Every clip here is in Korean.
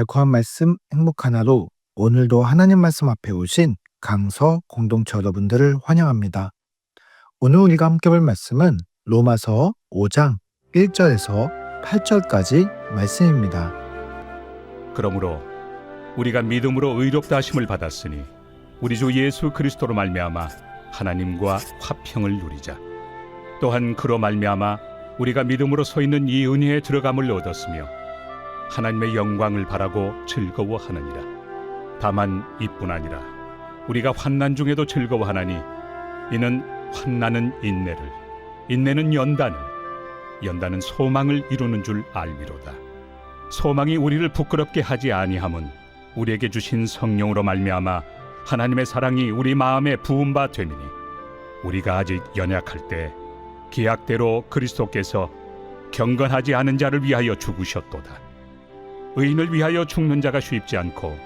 달콤한 말씀 행복한 하루. 오늘도 하나님 말씀 앞에 오신 강서 공동체 여러분들을 환영합니다. 오늘 우리가 함께 볼 말씀은 로마서 5장 1절에서 8절까지 말씀입니다. 그러므로 우리가 믿음으로 의롭다 하심을 받았으니 우리 주 예수 그리스도로 말미암아 하나님과 화평을 누리자. 또한 그로 말미암아 우리가 믿음으로 서 있는 이 은혜에 들어감을 얻었으며 하나님의 영광을 바라고 즐거워하느니라. 다만 이뿐 아니라 우리가 환난 중에도 즐거워하나니 이는 환난은 인내를, 인내는 연단을, 연단은 소망을 이루는 줄 알미로다. 소망이 우리를 부끄럽게 하지 아니함은 우리에게 주신 성령으로 말미암아 하나님의 사랑이 우리 마음에 부은 바 됨이니 우리가 아직 연약할 때 기약대로 그리스도께서 경건하지 않은 자를 위하여 죽으셨도다. 의인을 위하여 죽는 자가 쉽지 않고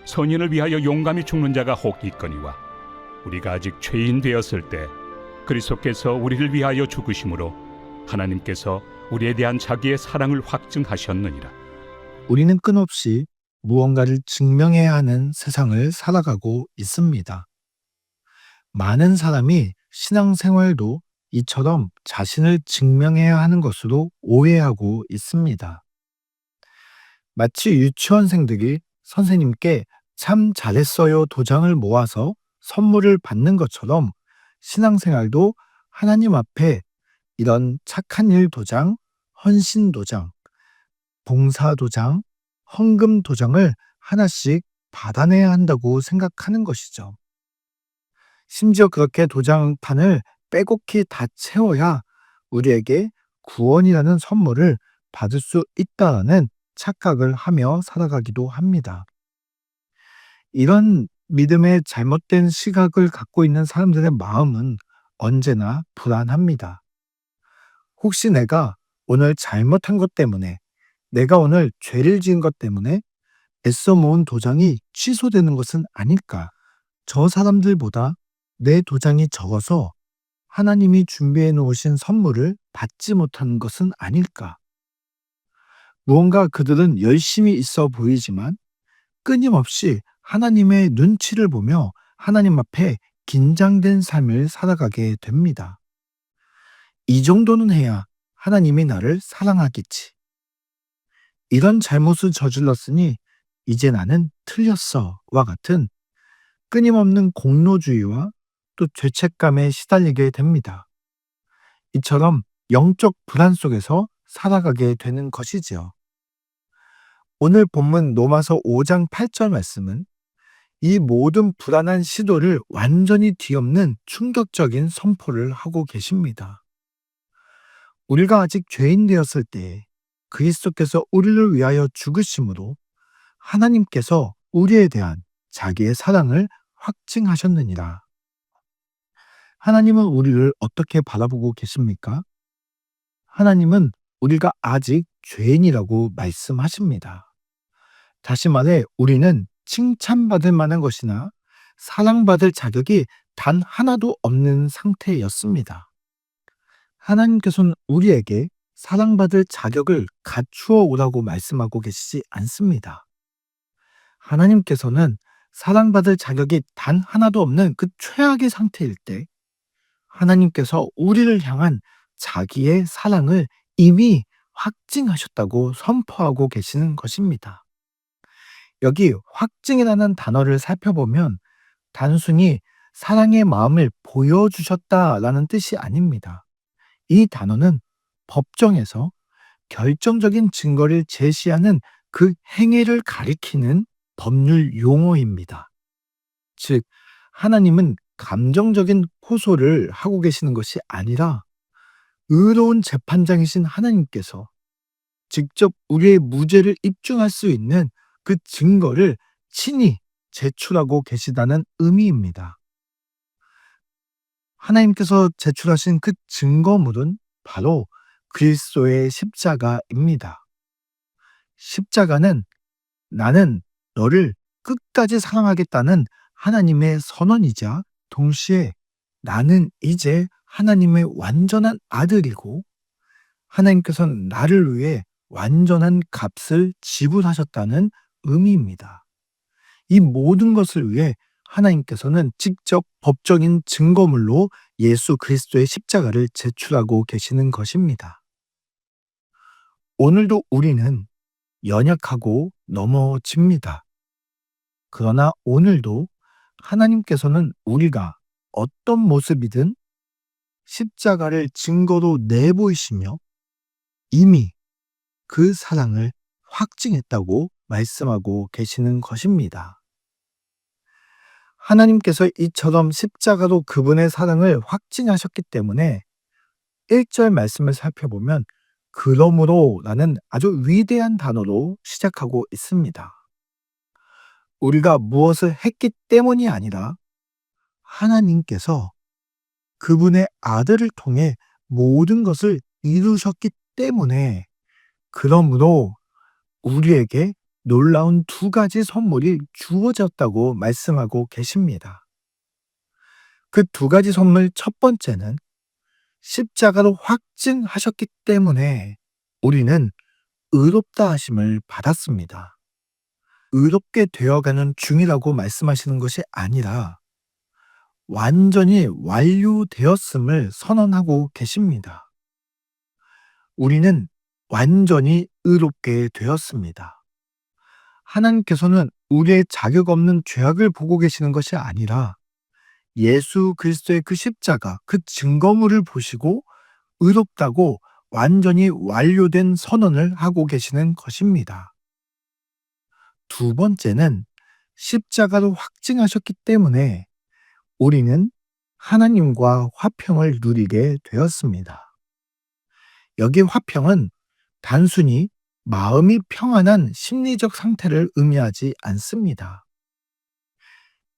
선인을 위하여 용감히 죽는 자가 혹 있거니와 우리가 아직 죄인 되었을 때 그리스도께서 우리를 위하여 죽으심으로 하나님께서 우리에 대한 자기의 사랑을 확증하셨느니라. 우리는 끊없이 무언가를 증명해야 하는 세상을 살아가고 있습니다. 많은 사람이 신앙생활도 이처럼 자신을 증명해야 하는 것으로 오해하고 있습니다. 마치 유치원생들이 선생님께 참 잘했어요 도장을 모아서 선물을 받는 것처럼 신앙생활도 하나님 앞에 이런 착한 일 도장, 헌신 도장, 봉사 도장, 헌금 도장을 하나씩 받아내야 한다고 생각하는 것이죠. 심지어 그렇게 도장판을 빼곡히 다 채워야 우리에게 구원이라는 선물을 받을 수 있다는 착각을 하며 살아가기도 합니다. 이런 믿음의 잘못된 시각을 갖고 있는 사람들의 마음은 언제나 불안합니다. 혹시 내가 오늘 잘못한 것 때문에, 내가 오늘 죄를 지은 것 때문에 애써 모은 도장이 취소되는 것은 아닐까? 저 사람들보다 내 도장이 적어서 하나님이 준비해 놓으신 선물을 받지 못하는 것은 아닐까? 무언가 그들은 열심히 있어 보이지만 끊임없이 하나님의 눈치를 보며 하나님 앞에 긴장된 삶을 살아가게 됩니다. 이 정도는 해야 하나님이 나를 사랑하겠지. 이런 잘못을 저질렀으니 이제 나는 틀렸어와 같은 끊임없는 공로주의와 또 죄책감에 시달리게 됩니다. 이처럼 영적 불안 속에서 살아가게 되는 것이지요. 오늘 본문 로마서 5장 8절 말씀은 이 모든 불안한 시도를 완전히 뒤엎는 충격적인 선포를 하고 계십니다. 우리가 아직 죄인 되었을 때 그리스도께서 우리를 위하여 죽으심으로 하나님께서 우리에 대한 자기의 사랑을 확증하셨느니라. 하나님은 우리를 어떻게 바라보고 계십니까? 하나님은 우리가 아직 죄인이라고 말씀하십니다. 다시 말해 우리는 칭찬받을 만한 것이나 사랑받을 자격이 단 하나도 없는 상태였습니다. 하나님께서는 우리에게 사랑받을 자격을 갖추어 오라고 말씀하고 계시지 않습니다. 하나님께서는 사랑받을 자격이 단 하나도 없는 그 최악의 상태일 때 하나님께서 우리를 향한 자기의 사랑을 이미 확증하셨다고 선포하고 계시는 것입니다. 여기 확증이라는 단어를 살펴보면 단순히 사랑의 마음을 보여주셨다라는 뜻이 아닙니다. 이 단어는 법정에서 결정적인 증거를 제시하는 그 행위를 가리키는 법률 용어입니다. 즉, 하나님은 감정적인 호소를 하고 계시는 것이 아니라 의로운 재판장이신 하나님께서 직접 우리의 무죄를 입증할 수 있는 그 증거를 친히 제출하고 계시다는 의미입니다. 하나님께서 제출하신 그 증거물은 바로 그리스도의 십자가입니다. 십자가는 나는 너를 끝까지 사랑하겠다는 하나님의 선언이자 동시에 나는 이제 하나님의 완전한 아들이고 하나님께서는 나를 위해 완전한 값을 지불하셨다는 의미입니다. 이 모든 것을 위해 하나님께서는 직접 법적인 증거물로 예수 그리스도의 십자가를 제출하고 계시는 것입니다. 오늘도 우리는 연약하고 넘어집니다. 그러나 오늘도 하나님께서는 우리가 어떤 모습이든 십자가를 증거로 내보이시며 이미 그 사랑을 확증했다고 말씀하고 계시는 것입니다. 하나님께서 이처럼 십자가로 그분의 사랑을 확증하셨기 때문에 1절 말씀을 살펴보면 그러므로 라는 아주 위대한 단어로 시작하고 있습니다. 우리가 무엇을 했기 때문이 아니라 하나님께서 그분의 아들을 통해 모든 것을 이루셨기 때문에 그러므로 우리에게 놀라운 두 가지 선물이 주어졌다고 말씀하고 계십니다. 그 두 가지 선물 첫 번째는 십자가로 확증하셨기 때문에 우리는 의롭다 하심을 받았습니다. 의롭게 되어가는 중이라고 말씀하시는 것이 아니라 완전히 완료되었음을 선언하고 계십니다. 우리는 완전히 의롭게 되었습니다. 하나님께서는 우리의 자격 없는 죄악을 보고 계시는 것이 아니라 예수 그리스도의 그 십자가, 그 증거물을 보시고 의롭다고 완전히 완료된 선언을 하고 계시는 것입니다. 두 번째는 십자가로 확증하셨기 때문에 우리는 하나님과 화평을 누리게 되었습니다. 여기 화평은 단순히 마음이 평안한 심리적 상태를 의미하지 않습니다.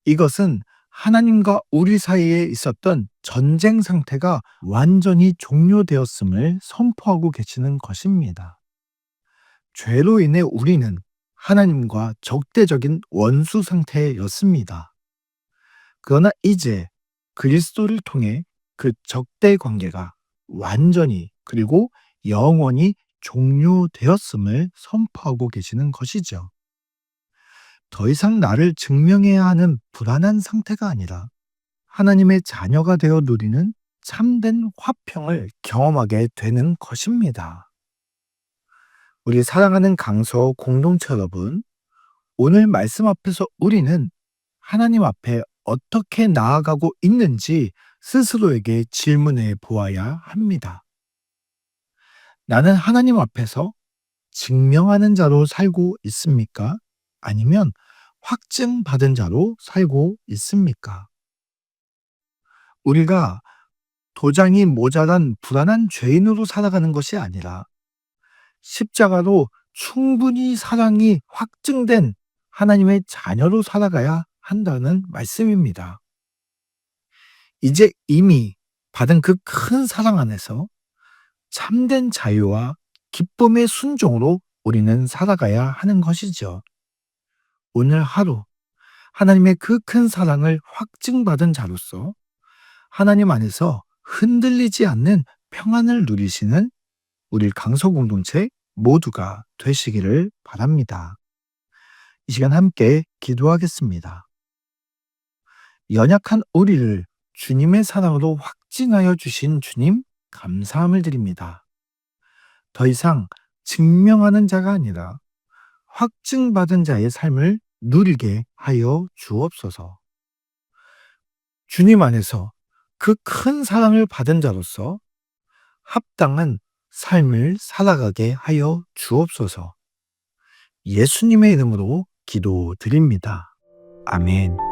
이것은 하나님과 우리 사이에 있었던 전쟁 상태가 완전히 종료되었음을 선포하고 계시는 것입니다. 죄로 인해 우리는 하나님과 적대적인 원수 상태였습니다. 그러나 이제 그리스도를 통해 그 적대 관계가 완전히 그리고 영원히 종료되었음을 선포하고 계시는 것이죠. 더 이상 나를 증명해야 하는 불안한 상태가 아니라 하나님의 자녀가 되어 누리는 참된 화평을 경험하게 되는 것입니다. 우리 사랑하는 강서 공동체 여러분, 오늘 말씀 앞에서 우리는 하나님 앞에 어떻게 나아가고 있는지 스스로에게 질문해 보아야 합니다. 나는 하나님 앞에서 증명하는 자로 살고 있습니까? 아니면 확증받은 자로 살고 있습니까? 우리가 도장이 모자란 불안한 죄인으로 살아가는 것이 아니라 십자가로 충분히 사랑이 확증된 하나님의 자녀로 살아가야 한다는 말씀입니다. 이제 이미 받은 그 큰 사랑 안에서 참된 자유와 기쁨의 순종으로 우리는 살아가야 하는 것이죠. 오늘 하루 하나님의 그 큰 사랑을 확증받은 자로서 하나님 안에서 흔들리지 않는 평안을 누리시는 우리 강서 공동체 모두가 되시기를 바랍니다. 이 시간 함께 기도하겠습니다. 연약한 우리를 주님의 사랑으로 확증하여 주신 주님 감사함을 드립니다. 더 이상 증명하는 자가 아니라 확증받은 자의 삶을 누리게 하여 주옵소서. 주님 안에서 그 큰 사랑을 받은 자로서 합당한 삶을 살아가게 하여 주옵소서. 예수님의 이름으로 기도드립니다. 아멘.